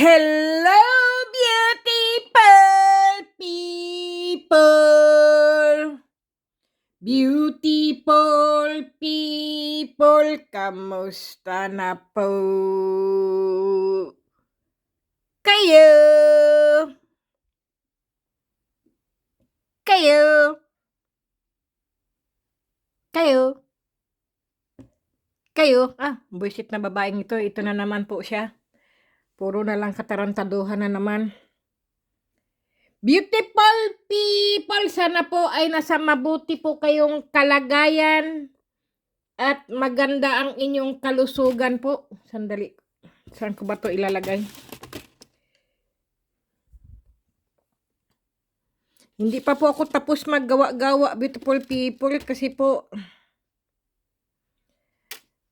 Hello, beautiful people! Beautiful people, kamusta na po kayo? Kayo? Kayo? Kayo? Buwisit na babaeng ito. Ito na naman po siya. Puro na lang katarantaduhan na naman. Beautiful people, sana po ay nasa mabuti po kayong kalagayan at maganda ang inyong kalusugan po. Sandali. Saan ko ba to ilalagay? Hindi pa po ako tapos maggawa-gawa, beautiful people, kasi po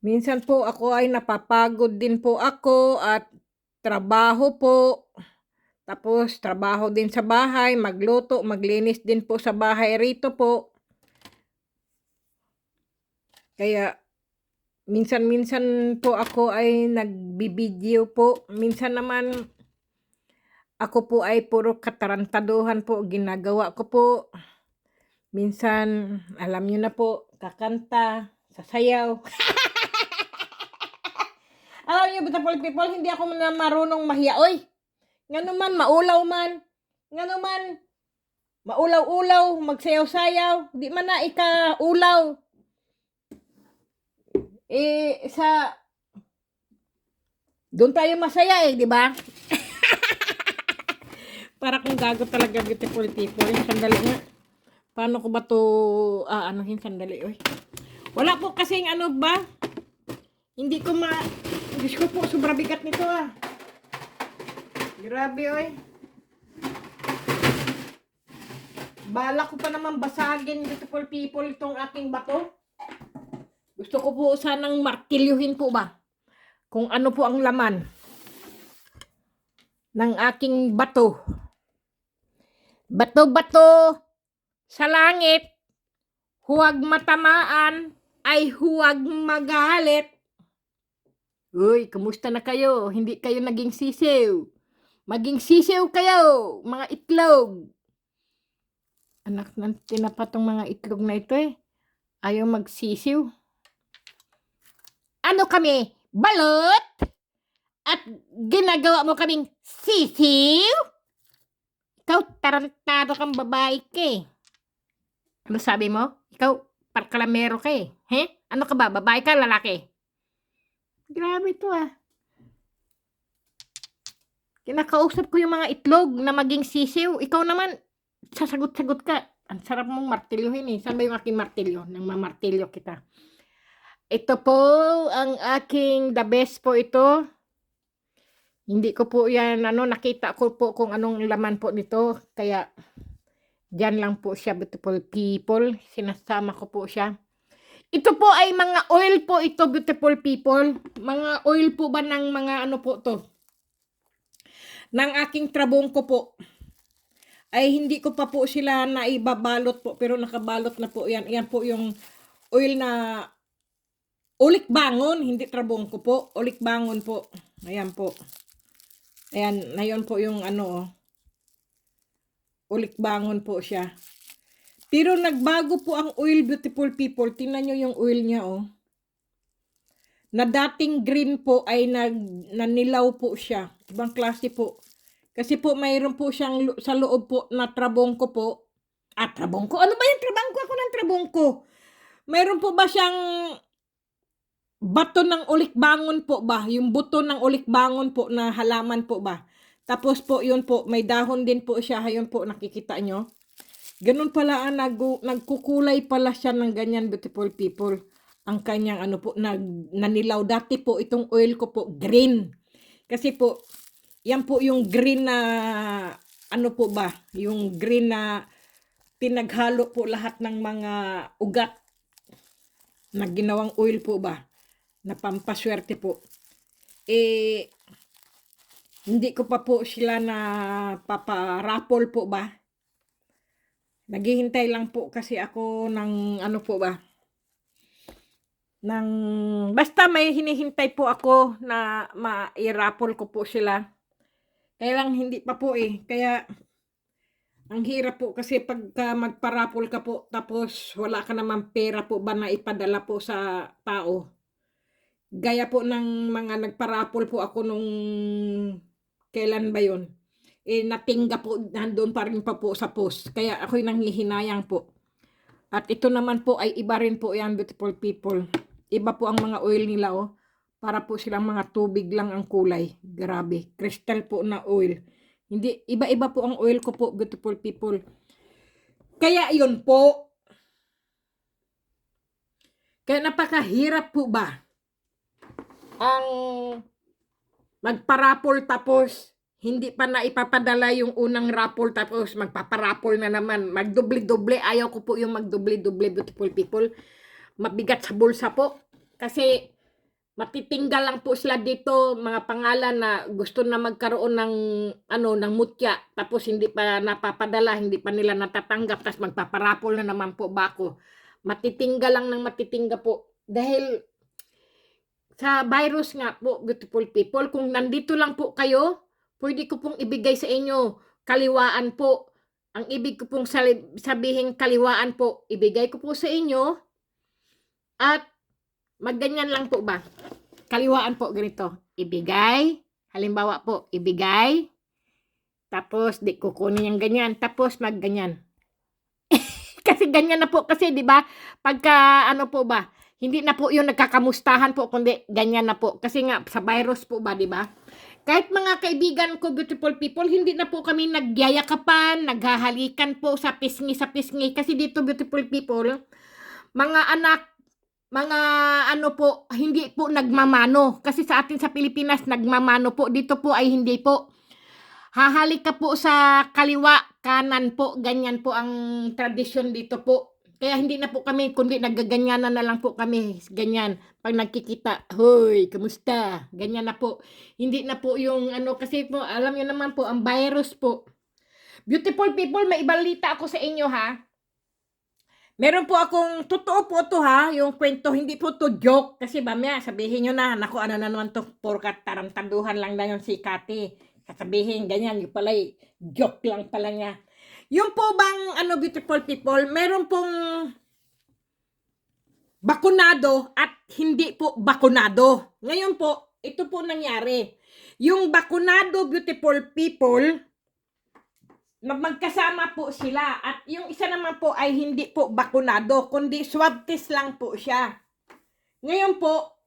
minsan po ako ay napapagod din po ako at trabaho po. Tapos trabaho din sa bahay, magluto, maglinis din po sa bahay rito po. Kaya minsan-minsan po ako ay nagbibideo po. Minsan naman ako po ay puro katarantaduhan po ginagawa ko po. Minsan, alam niyo na po, kakanta, sasayaw. Alam niyo, beautiful people, hindi ako na marunong mahiya. Oy, nga naman, maulaw man. Nga naman, maulaw-ulaw, magsayaw-sayaw. Di man na ika-ulaw. Doon tayo masaya di ba? Para kung gago talaga, beautiful people. Sandali nga. Paano ko ba to anuhin? Sandali, oy. Wala po kasing ano ba? Hindi ko Diyos ko po, sobra bigat nito Grabe, oy. Bala ko pa naman basagin, beautiful people, itong aking bato. Gusto ko po sanang martilyuhin po ba? Kung ano po ang laman ng aking bato. Bato-bato sa langit, huwag matamaan, ay huwag magalit. Uy, kumusta na kayo? Hindi kayo naging sisiw. Maging sisiw kayo, mga itlog. Anak ng tinapa tong mga itlog na ito Ayaw magsisiw. Ano kami? Balot? At ginagawa mo kaming sisiw? Ikaw, tarantado kang babae ka Ano sabi mo? Ikaw, parkalamero ka Ano ka ba? Babae ka, lalaki? Grabe to Kinakausap ko yung mga itlog na maging sisiw. Ikaw naman, sasagot-sagot ka. Ang sarap mong martilyuhin Saan ba yung aking martilyo? Nang mamartilyo kita. Ito po, ang aking the best po ito. Hindi ko po yan, nakita ko po kung anong laman po nito. Kaya, dyan lang po siya, beautiful people. Sinasama ko po siya. Ito po ay mga oil po ito, beautiful people. Mga oil po ba ng mga po to? Ng aking trabongko po. Ay hindi ko pa po sila naibabalot po, pero nakabalot na po yan. Yan po yung oil na ulik bangon, hindi trabongko po. Ulik bangon po. Ayan po. Ayan, na yun po yung ulik bangon po siya. Pero nagbago po ang oil, beautiful people. Tingnan nyo yung oil niya Na dating green po ay nanilaw po siya. Ibang klase po. Kasi po mayroon po siyang sa loob po na trabongko po. Trabongko? Ano ba yung trabongko? Ako ng trabongko. Mayroon po ba siyang bato ng ulikbangon po ba? Yung buto ng ulikbangon po na halaman po ba? Tapos po yun po, may dahon din po siya. Ayun po, nakikita nyo. Ganun pala, nagkukulay pala siya ng ganyan, beautiful people. Ang kanyang nanilaw. Dati po, itong oil ko po, green. Kasi po, yan po yung green na, po ba? Yung green na pinaghalo po lahat ng mga ugat na ginawang oil po ba? Na pampaswerte po. Hindi ko pa po sila na paparapol po ba? Naghihintay lang po kasi ako ng po ba? Basta may hinihintay po ako na ma-i-raffle ko po sila. Kaya lang hindi pa po eh. Kaya ang hirap po kasi pagka magparapol ka po tapos wala ka naman pera po ba na ipadala po sa tao. Gaya po ng mga nagparapol po ako nung kailan ba yun? Eh natingga po, nandun pa rin pa po sa post. Kaya ako'y nanghihinayang po. At ito naman po ay iba rin po yan, beautiful people. Iba po ang mga oil nila oh. Para po silang mga tubig lang ang kulay. Grabe. Crystal po na oil. Hindi, iba-iba po ang oil ko po, beautiful people. Kaya yun po. Kaya napakahirap po ba ang magparapol tapos hindi pa na ipapadala yung unang rapol tapos magpaparapol na naman. Magdoble-doble. Ayaw ko po yung magdoble-doble, beautiful people. Mabigat sa bulsa po. Kasi matitinggal lang po sila dito, mga pangalan na gusto na magkaroon ng ng mutya tapos hindi pa napapadala, hindi pa nila natatanggap tapos magpaparapol na naman po ba ako. Matitinggal lang ng matitingga po dahil sa virus nga po, beautiful people. Kung nandito lang po kayo, pwede ko pong ibigay sa inyo kaliwaan po. Ang ibig ko pong sabihin kaliwaan po, ibigay ko po sa inyo at magganyan lang po ba? Kaliwaan po ganito, ibigay, halimbawa po, ibigay, tapos di kukunin yung ganyan, tapos magganyan. Kasi ganyan na po kasi, di ba? Pagka ano po ba, hindi na po yung nagkakamustahan po, kundi ganyan na po. Kasi nga, sa virus po ba, di ba? Kahit mga kaibigan ko, beautiful people, hindi na po kami nagyayakapan, naghahalikan po sa pisngi. Kasi dito, beautiful people, mga anak, mga ano po, hindi po nagmamano. Kasi sa atin sa Pilipinas, nagmamano po. Dito po ay hindi po. Hahalik ka po sa kaliwa, kanan po, ganyan po ang tradisyon dito po. Kaya hindi na po kami, kundi nagaganyanan na lang po kami, ganyan. Pag nagkikita, hoy, kamusta? Ganyan na po. Hindi na po yung kasi po, alam niyo naman po, ang virus po. Beautiful people, may ibalita ako sa inyo ha. Meron po akong, totoo po to ha, yung kwento, hindi po to joke. Kasi mamaya, sabihin nyo na, naku, ano na naman to, porkat tarantaduhan lang na yung si Kati. Sasabihin, ganyan, yung pala, joke lang pala niya. Yung po bang, beautiful people, meron pong bakunado at hindi po bakunado. Ngayon po, ito po nangyari. Yung bakunado, beautiful people, magkasama po sila at yung isa naman po ay hindi po bakunado kundi swab test lang po siya. Ngayon po,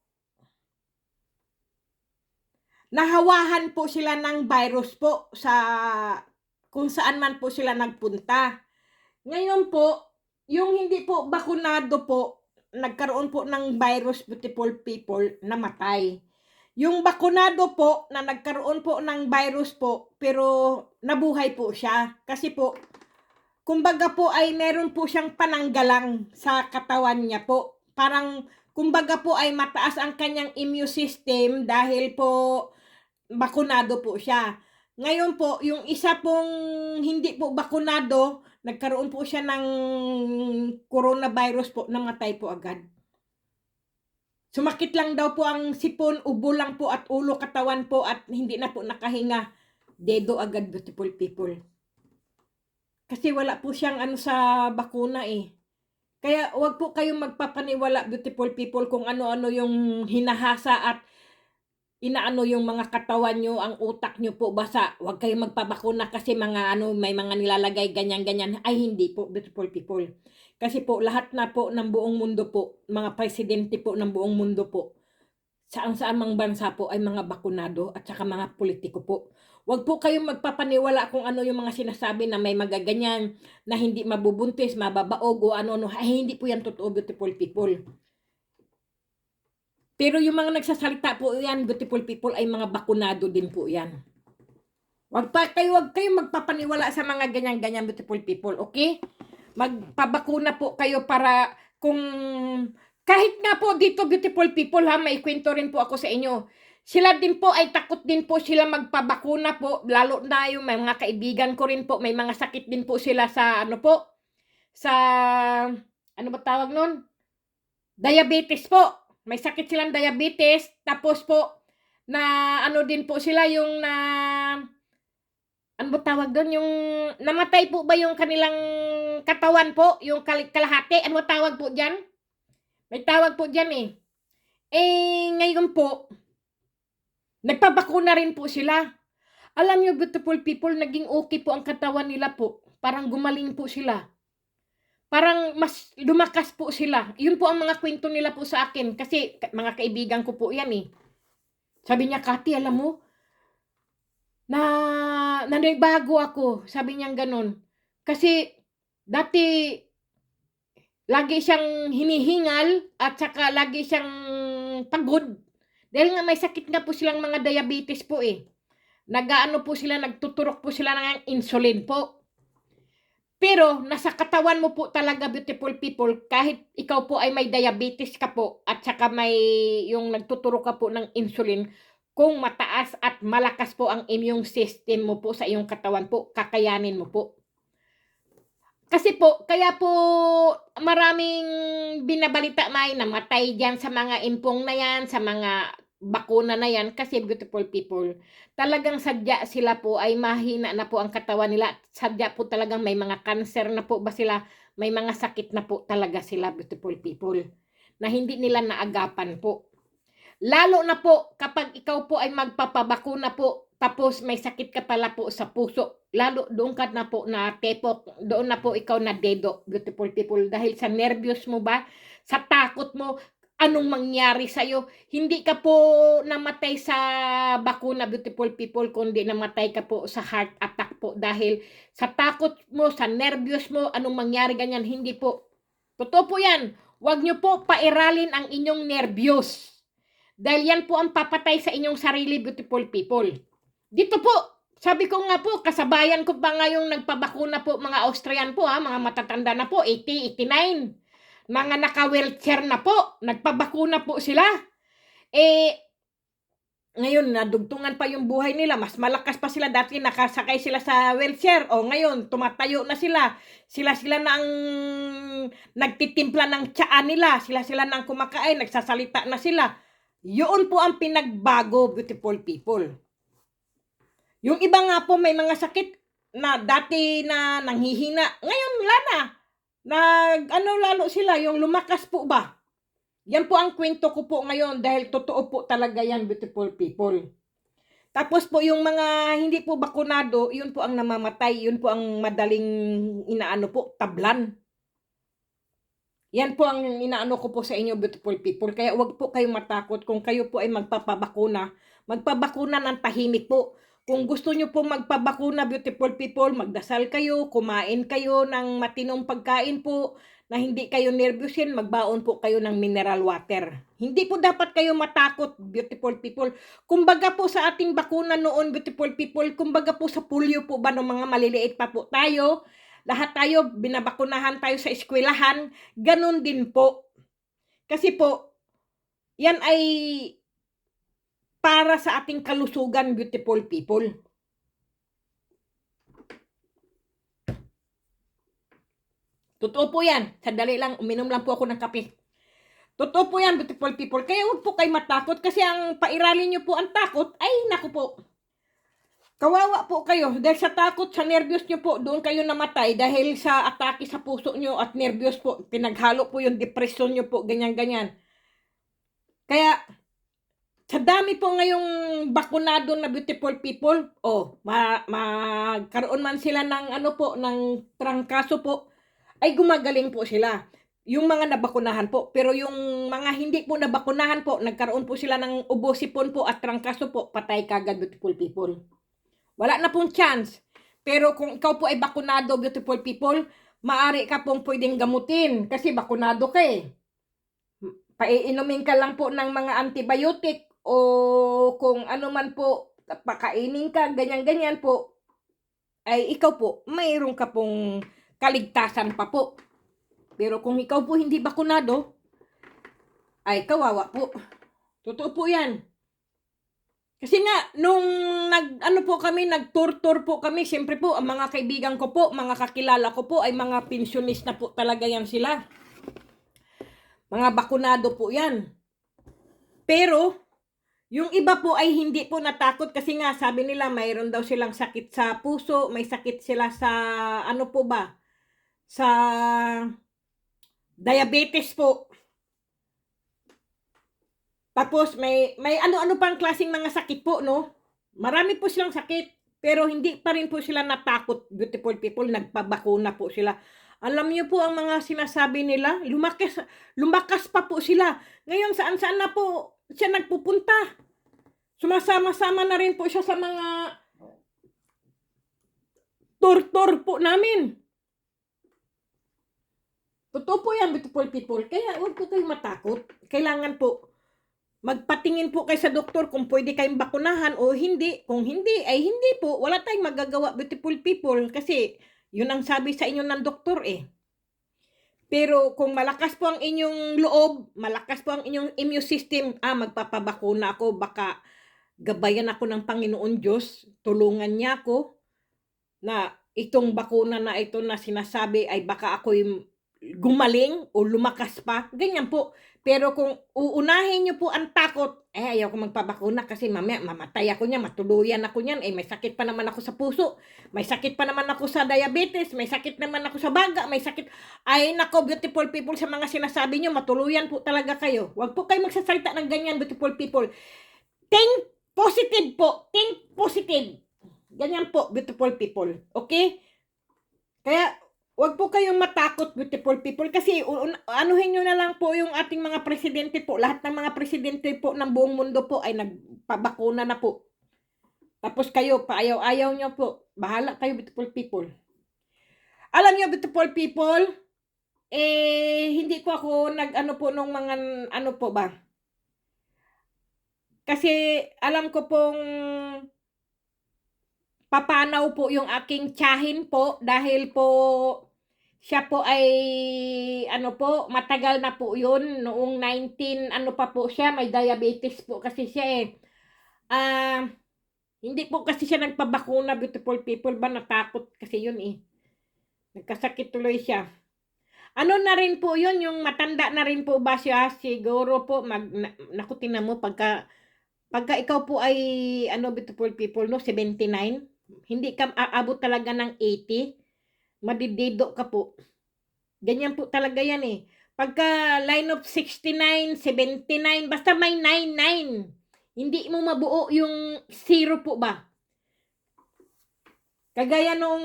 nahawahan po sila ng virus po sa kung saan man po sila nagpunta. Ngayon po, yung hindi po bakunado po, nagkaroon po ng virus, beautiful people, namatay. Yung bakunado po na nagkaroon po ng virus po pero nabuhay po siya kasi po kumbaga po ay meron po siyang pananggalang sa katawan niya po. Parang kumbaga po ay mataas ang kanyang immune system dahil po bakunado po siya. Ngayon po, yung isa pong hindi po bakunado, nagkaroon po siya ng coronavirus po, namatay po agad. Sumakit lang daw po ang sipon, ubo lang po at ulo, katawan po at hindi na po nakahinga. Dedo agad, beautiful people. Kasi wala po siyang sa bakuna eh. Kaya wag po kayong magpapaniwala, beautiful people, kung ano-ano yung hinahasa at inaano yung mga katawan nyo, ang utak nyo po basa. Wag kayong magpabakuna kasi mga may mga nilalagay ganyan-ganyan. Ay hindi po, beautiful people. Kasi po lahat na po ng buong mundo po, mga presidente po ng buong mundo po, saan-saan mang bansa po ay mga bakunado at saka mga politiko po. Wag po kayong magpapaniwala kung ano yung mga sinasabi na may magaganyan, na hindi mabubuntis, mababaog o ano-ano. Ay hindi po yan totoo, beautiful people. Pero yung mga nagsasalita po yan, beautiful people, ay mga bakunado din po yan. Wag kayong magpapaniwala sa mga ganyan-ganyan, beautiful people, okay? Magpabakuna po kayo para kung kahit nga po dito, beautiful people ha, may kwento rin po ako sa inyo. Sila din po ay takot din po sila magpabakuna po, lalo na yung may mga kaibigan ko rin po, may mga sakit din po sila sa sa ba tawag nun? Diabetes po. May sakit silang diabetes, tapos po na din po sila yung na ano ba tawag doon, yung namatay po ba yung kanilang katawan po, yung kalahati, ano ba tawag po diyan? May tawag po diyan eh. Ngayon po, nagpabakuna rin po sila. Alam niyo beautiful people, naging okay po ang katawan nila po. Parang gumaling po sila. Parang mas lumakas po sila. Yun po ang mga kwento nila po sa akin. Kasi mga kaibigan ko po yan eh. Sabi niya, Kati, alam mo, nanibago ako. Sabi niya ganun. Kasi dati lagi siyang hinihingal at saka lagi siyang pagod. Dahil nga may sakit nga po silang mga diabetes po eh. Nagaano po sila, nagtuturok po sila ng insulin po. Pero nasa katawan mo po talaga beautiful people, kahit ikaw po ay may diabetes ka po at saka may yung nagtuturo ka po ng insulin, kung mataas at malakas po ang immune system mo po sa iyong katawan po, kakayanin mo po. Kasi po, kaya po maraming binabalita may namatay diyan sa mga impong na yan, sa mga bakuna na yan, kasi beautiful people, talagang sadya sila po ay mahina na po ang katawan nila. Sadya po talagang may mga cancer na po ba sila, may mga sakit na po talaga sila beautiful people, na hindi nila naagapan po. Lalo na po kapag ikaw po ay magpapabakuna po, tapos may sakit ka pala po sa puso, lalo doon ka na po na tepok, doon na po ikaw na dedo, beautiful people, dahil sa nervyos mo ba, sa takot mo, anong mangyari sa'yo. Hindi ka po namatay sa bakuna, beautiful people, kundi namatay ka po sa heart attack po, dahil sa takot mo, sa nervyos mo, anong mangyari ganyan, hindi po. Totoo po yan. Huwag nyo po pairalin ang inyong nervyos. Dahil yan po ang papatay sa inyong sarili, beautiful people. Dito po, sabi ko nga po, kasabayan ko pa nga yung nagpabakuna po, mga Austrian po ha, mga matatanda na po, 80, 89. Mga naka-wheelchair na po, nagpabakuna po sila. Ngayon, nadugtungan pa yung buhay nila, mas malakas pa sila, dati nakasakay sila sa wheelchair, o ngayon, tumatayo na sila, sila na ang nagtitimpla ng tsaa nila, sila na ang kumakain, nagsasalita na sila. Yun po ang pinagbago, beautiful people. Yung iba nga po may mga sakit na dati na nanghihina, ngayon wala na. Lalo sila, yung lumakas po ba? Yan po ang kwento ko po ngayon dahil totoo po talaga yan, beautiful people. Tapos po yung mga hindi po bakunado, yun po ang namamatay, yun po ang madaling inaano po, tablan. Yan po ang inaano ko po sa inyo, beautiful people. Kaya wag po kayong matakot kung kayo po ay magpapabakuna. Magpabakuna ng tahimik po. Kung gusto nyo po magpabakuna, beautiful people, magdasal kayo, kumain kayo ng matinong pagkain po, na hindi kayo nervyusin, magbaon po kayo ng mineral water. Hindi po dapat kayo matakot, beautiful people. Kumbaga po sa ating bakuna noon, beautiful people, kumbaga po sa polio po ba ng mga maliliit pa po tayo, lahat tayo, binabakunahan tayo sa eskwelahan, ganun din po. Kasi po, yan ay para sa ating kalusugan, beautiful people. Totoo po yan. Sandali lang, uminom lang po ako ng kape. Totoo po yan, beautiful people. Kaya huwag po kayo matakot kasi ang pairalin nyo po ang takot, ay naku po. Kawawa po kayo dahil sa takot, sa nervyos nyo po, doon kayo namatay dahil sa atake sa puso nyo at nervyos po. Pinaghalo po yung depression nyo po, ganyan-ganyan. Kaya, sa dami po ngayong bakunado na beautiful people, magkaroon man sila ng ano po, ng trangkaso po, ay gumagaling po sila. Yung mga nabakunahan po. Pero yung mga hindi po nabakunahan po, nagkaroon po sila ng ubo, sipon po at trangkaso po, patay kagad, beautiful people. Wala na pong chance. Pero kung ikaw po ay bakunado, beautiful people, maari ka pong pwedeng gamutin kasi bakunado ka eh. Paiinumin ka lang po ng mga antibiotic o kung ano man po, pakainin ka, ganyan-ganyan po, ay ikaw po, mayroon ka pong kaligtasan pa po. Pero kung ikaw po hindi bakunado, ay kawawa po. Totoo po yan. Kasi nga, nung nag-tour po kami, siyempre po, ang mga kaibigan ko po, mga kakilala ko po, ay mga pensionista po talaga yan sila. Mga bakunado po yan. Pero, Yung iba po ay hindi po natakot kasi nga sabi nila mayroon daw silang sakit sa puso, may sakit sila sa ano po ba? Sa diabetes po. Tapos may ano-ano pang klaseng mga sakit po, no? Marami po silang sakit, pero hindi pa rin po sila natakot, beautiful people, nagpabakuna po sila. Alam niyo po ang mga sinasabi nila, lumakas pa po sila. Ngayon saan-saan na po siya nagpupunta. Sumasama-sama na rin po siya sa mga tour po namin. Totoo po yan, beautiful people. Kaya huwag po kayong matakot. Kailangan po magpatingin po kayo sa doktor kung pwede kayong bakunahan o hindi. Kung hindi, ay hindi po. Wala tayong magagawa, beautiful people. Kasi yun ang sabi sa inyo ng doktor eh. Pero kung malakas po ang inyong loob, malakas po ang inyong immune system, magpapabakuna ako, baka gabayan ako ng Panginoon Diyos, tulungan niya ako na itong bakuna na ito na sinasabi ay baka ako'y gumaling o lumakas pa. Ganyan po. Pero kung uunahin niyo po ang takot, ayaw ko magpabakuna kasi mamaya mamatay ako niya, matuluyan ako niyan, may sakit pa naman ako sa puso, may sakit pa naman ako sa diabetes, may sakit naman ako sa baga, may sakit. Ay nako, beautiful people, sa mga sinasabi niyo, matuluyan po talaga kayo. Huwag po kayo magsasalita ng ganyan, beautiful people. Think positive po. Think positive. Ganyan po, beautiful people. Okay? Kaya, huwag po kayong matakot, beautiful people, kasi anuhin nyo na lang po yung ating mga presidente po. Lahat ng mga presidente po ng buong mundo po ay nagpabakuna na po. Tapos kayo, paayaw-ayaw nyo po. Bahala kayo, beautiful people. Alam nyo, beautiful people, hindi ko ako nag-ano po nung mga, ano po ba? Kasi alam ko pong papanaw po yung aking tiyahin po dahil po siya po ay ano po, matagal na po yun, noong 19 ano pa po siya, may diabetes po kasi siya eh. Hindi po kasi siya nagpabakuna, beautiful people, ba natakot kasi yun eh. Nagkasakit tuloy siya. Ano na rin po yun, yung matanda na rin po ba siya, siguro po, naku, tingnan mo, pagka ikaw po ay, ano, beautiful people, no, 79, hindi ka aabot talaga ng 80, madidido ka po. Ganyan po talaga yan eh. Pagka line of 69, 79, basta may 99, hindi mo mabuo yung 0 po ba? Kagaya nung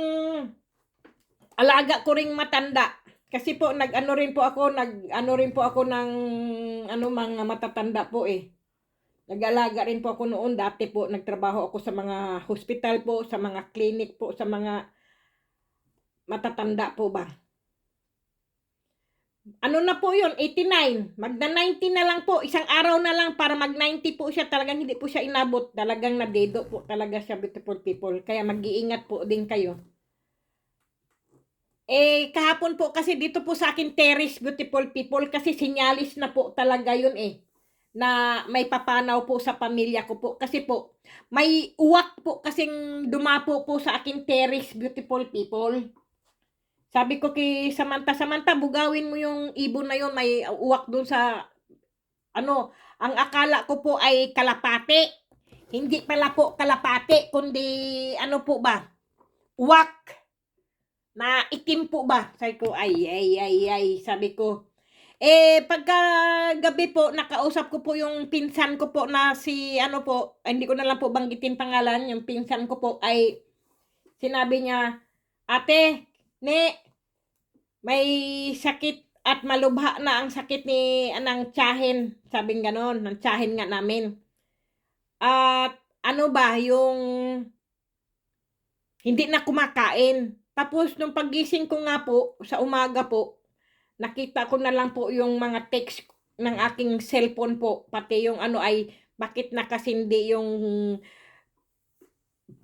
alaga ko ring matanda. Kasi po, nag-ano rin po ako ng, mga matatanda po eh. Nag-alaga rin po ako noon. Dati po, nagtrabaho ako sa mga hospital po, sa mga clinic po, sa mga matatanda po ba. Ano na po yun? 89. Magna-90 na lang po. Isang araw na lang para mag-90 po siya. Talagang hindi po siya inabot. Talagang nadedo po talaga siya, beautiful people. Kaya mag-iingat po din kayo. Kahapon po kasi dito po sa akin terrace, beautiful people, kasi sinyalis na po talaga yun eh, na may papanaw po sa pamilya ko po. Kasi po, may uwak po kasing dumapo po sa akin terrace, beautiful people. Sabi ko kay Samantha, bugawin mo yung ibon na yun, may uwak dun sa, ano, ang akala ko po ay kalapate. Hindi pala po kalapate, kundi, ano po ba, uwak. Na itim po ba? Sabi ko, ay, sabi ko. Pagka gabi po, nakausap ko po yung pinsan ko po na si, ano po, hindi ko na lang po banggitin pangalan, yung pinsan ko po ay, sinabi niya, ate, may sakit at malubha na ang sakit ni anang tiyahin. Sabing ganon, ng tiyahin nga namin. At, ano ba, yung, hindi na kumakain. Tapos, nung pagising ko nga po, sa umaga po, nakita ko na lang po yung mga text ng aking cellphone po. Pati yung ano ay, bakit nakasindi yung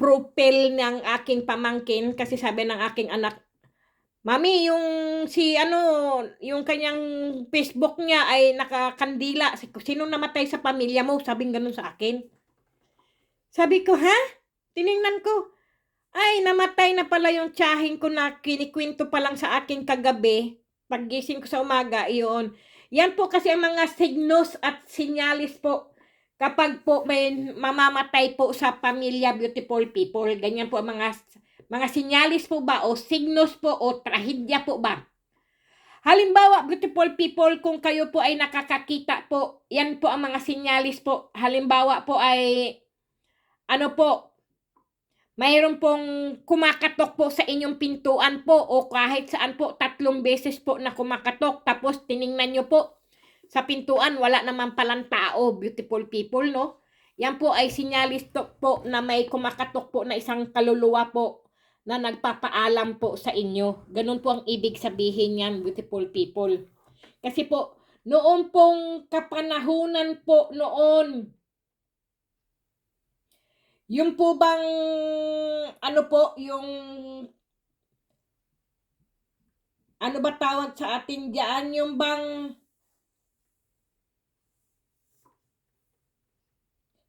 profile ng aking pamangkin. Kasi sabi ng aking anak, Mami, yung kanyang Facebook niya ay nakakandila. Sino namatay sa pamilya mo? Sabing ganun sa akin. Sabi ko, ha? Tiningnan ko. Ay, namatay na pala yung tiyahin ko na kinikwento pa lang sa akin kagabi. Paggising ko sa umaga, iyon. Yan po kasi ang mga signos at sinyalis po. kapag po may mamamatay po sa pamilya, beautiful people, ganyan po ang mga sinyalis po ba o signos po o trahedya po ba? Halimbawa, beautiful people, kung kayo po ay nakakakita po, yan po ang mga sinyalis po. Halimbawa po ay, ano po, mayroon pong kumakatok po sa inyong pintuan po o kahit saan po, 3 beses po na kumakatok. Tapos tiningnan nyo po sa pintuan, wala naman palang tao, beautiful people, no? Yan po ay sinyalis po na may kumakatok po na isang kaluluwa po na nagpapaalam po sa inyo. Ganun po ang ibig sabihin yan, beautiful people. Kasi po, noon pong kapanahunan po noon, yung po bang, ano po, yung, ano ba tawag sa atin diyan, yung bang,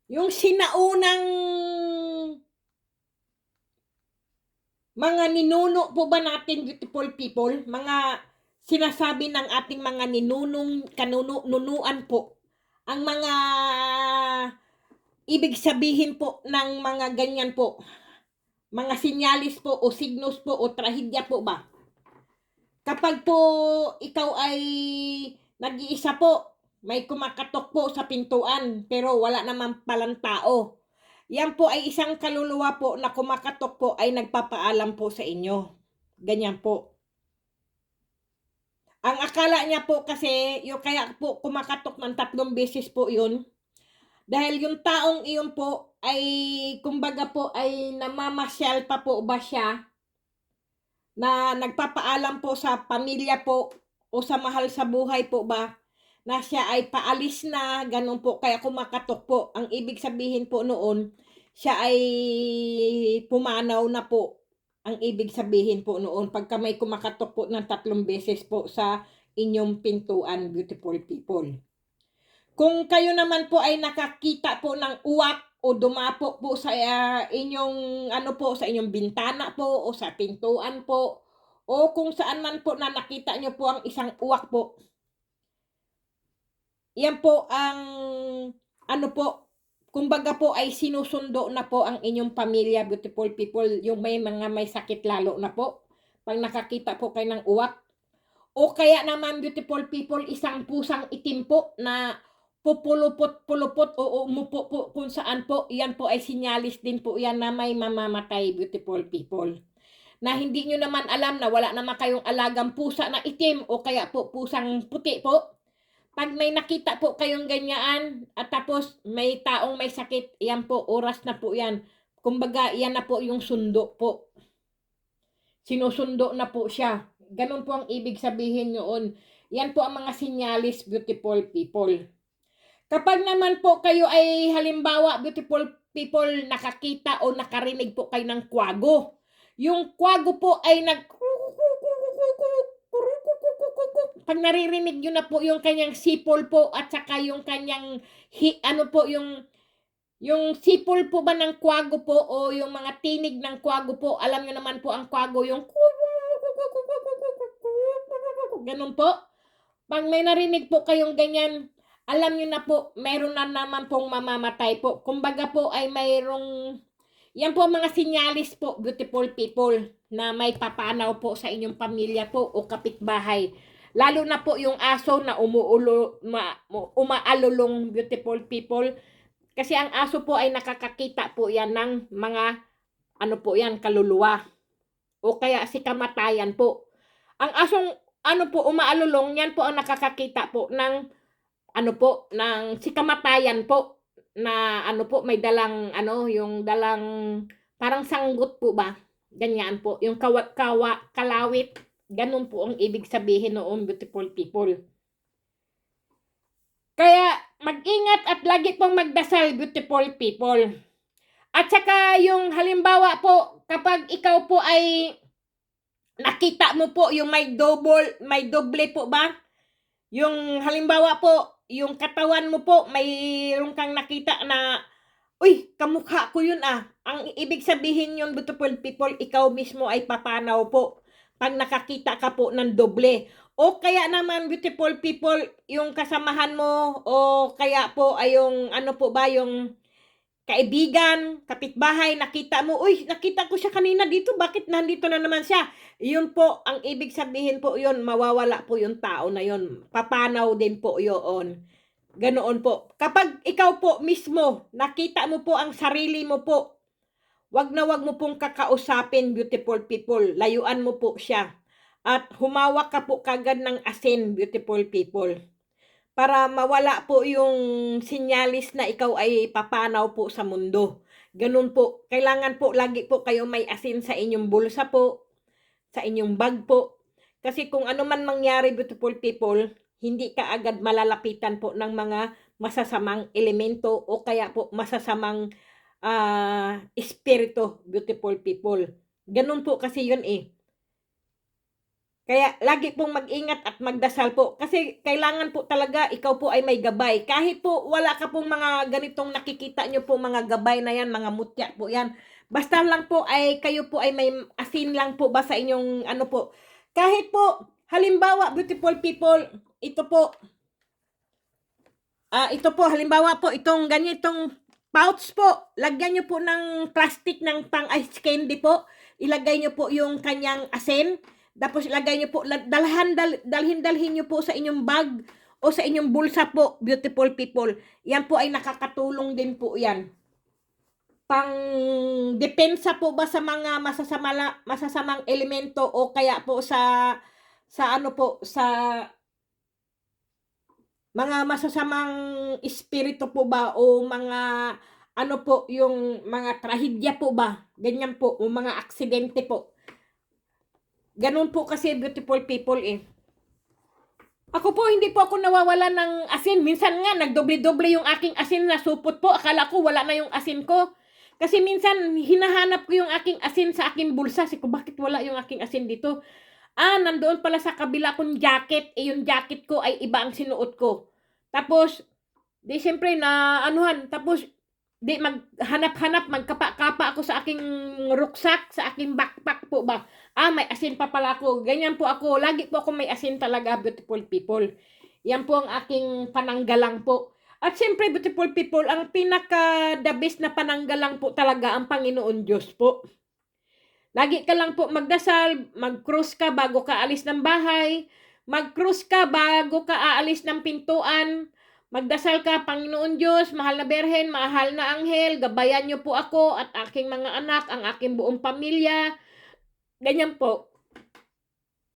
yung sinaunang mga ninuno po ba natin, beautiful people? Mga sinasabi ng ating mga ninunong kanunuan po. Ang mga ibig sabihin po ng mga ganyan po. Mga sinyalis po o signos po o trahedya po ba? Kapag po ikaw ay nag-iisa po, may kumakatok po sa pintuan pero wala naman palang tao. Yan po ay isang kaluluwa po na kumakatok po ay nagpapaalam po sa inyo. Ganyan po. Ang akala niya po kasi, yung kaya po kumakatok ng 3 beses po yun. Dahil yung taong iyon po ay, kumbaga po ay namamasyal pa po ba siya na nagpapaalam po sa pamilya po o sa mahal sa buhay po ba na siya ay paalis na, ganun po, kaya kumakatok po. Ang ibig sabihin po noon, siya ay pumanaw na po. Ang ibig sabihin po noon, pagka may kumakatok po ng 3 beses po sa inyong pintuan, beautiful people. Kung kayo naman po ay nakakita po ng uwak o dumapo po sa inyong, ano po, sa inyong bintana po o sa pintuan po, o kung saan man po na nakita nyo po ang isang uwak po, yan po ang, ano po, kumbaga po ay sinusundo na po ang inyong pamilya, beautiful people, yung may mga may sakit lalo na po. Pag nakakita po kayo ng uwak. O kaya naman, beautiful people, isang pusang itim po na pupulupot-pulupot o umupo po kung saan po, yan po ay sinyalis din po yan na may mamamatay, beautiful people. Na hindi nyo naman alam na wala naman kayong alagang pusa na itim o kaya po pusang puti po. Pag may nakita po kayong ganyan at tapos may taong may sakit, yan po, oras na po yan. Kumbaga, yan na po yung sundo po. Sinusundo na po siya. Ganun po ang ibig sabihin noon. Yan po ang mga sinyalis, beautiful people. Kapag naman po kayo ay halimbawa, beautiful people, nakakita o nakarinig po kayo ng kwago. Yung kwago po ay pag naririnig nyo na po yung kanyang sipol po at saka yung kanyang ano po yung sipol po ba ng kwago po o yung mga tinig ng kwago po, alam nyo naman po ang kwago yung ganun po. Pag may narinig po kayong ganyan, alam nyo na po, mayroon na naman pong mamamatay po. Kumbaga po ay mayroong, yan po mga sinyalis po, beautiful people, na may papanaw po sa inyong pamilya po o kapitbahay. Lalo na po yung aso na umaalulong, beautiful people. Kasi ang aso po ay nakakakita po yan ng mga, ano po yan, kaluluwa. O kaya si kamatayan po. Ang asong, ano po, umaalulong, yan po ang nakakakita po ng, ano po, ng si kamatayan po. Na ano po, may dalang, ano, yung dalang, parang sanggot po ba? Ganyan po. Yung kalawit. Ganun po ang ibig sabihin noon, beautiful people. Kaya mag-ingat at lagi pong magdasal, beautiful people. At saka yung halimbawa po, kapag ikaw po ay nakita mo po yung may doble po ba? Yung halimbawa po, yung katawan mo po, mayroon kang nakita na, uy, kamukha ko yun ah. Ang ibig sabihin yun, beautiful people, ikaw mismo ay papanaw po pag nakakita ka po ng doble. O kaya naman, beautiful people, yung kasamahan mo, o kaya po ay yung ano po ba, yung kaibigan, kapitbahay, nakita mo, uy, nakita ko siya kanina dito, bakit nandito na naman siya? Yun po, ang ibig sabihin po yun, mawawala po yung tao na yun. Papanaw din po yun. Ganoon po. Kapag ikaw po mismo, nakita mo po ang sarili mo po, wag na wag mo pong kakausapin, beautiful people. Layuan mo po siya. At humawak ka po kagad ng asin, beautiful people. Para mawala po yung sinyalis na ikaw ay papanaw po sa mundo. Ganun po. Kailangan po lagi po kayo may asin sa inyong bulsa po, sa inyong bag po. Kasi kung ano man mangyari, beautiful people, hindi ka agad malalapitan po ng mga masasamang elemento o kaya po masasamang espiritu, beautiful people. Ganun po kasi yun eh. Kaya lagi pong mag-ingat at magdasal po. Kasi kailangan po talaga ikaw po ay may gabay. Kahit po wala ka pong mga ganitong nakikita nyo po mga gabay na yan, mga mutya po yan. Basta lang po ay kayo po ay may asin lang po ba sa inyong ano po. Kahit po, halimbawa, beautiful people, ito po, halimbawa po, itong ganitong pouch po, lagyan nyo po ng plastic ng pang ice candy po. Ilagay nyo po yung kanyang asin. Tapos ilagay nyo po, dalhin nyo po sa inyong bag o sa inyong bulsa po, beautiful people. Yan po ay nakakatulong din po yan. Pang depensa po ba sa mga masasamang elemento o kaya po sa ano po, sa mga masasamang espiritu po ba o mga ano po, yung mga trahedya po ba, ganyan po, o mga aksidente po. Ganun po kasi, beautiful people eh. Ako po, hindi po ako nawawala ng asin. Minsan nga, nagdoble-doble yung aking asin na supot po. Akala ko wala na yung asin ko. Kasi minsan, hinahanap ko yung aking asin sa aking bulsa. Sabi ko, bakit wala yung aking asin dito? Nandoon pala sa kabila kong jacket. Yung jacket ko ay iba ang sinuot ko. Tapos, di siyempre na anuhan. Tapos, di maghanap-hanap, magkapa-kapa ako sa aking rucksack, sa aking backpack po ba. May asin pa pala ako. Ganyan po ako. Lagi po ako may asin talaga, beautiful people. Yan po ang aking pananggalang po. At siyempre, beautiful people, ang pinaka-the best na pananggalang po talaga ang Panginoon Diyos po. Lagi ka lang po magdasal, mag-cross ka bago ka alis ng bahay, mag-cross ka bago ka aalis ng pintuan, magdasal ka, Panginoon Diyos, mahal na Berhen, mahal na Anghel, gabayan niyo po ako at aking mga anak, ang aking buong pamilya. Ganyan po.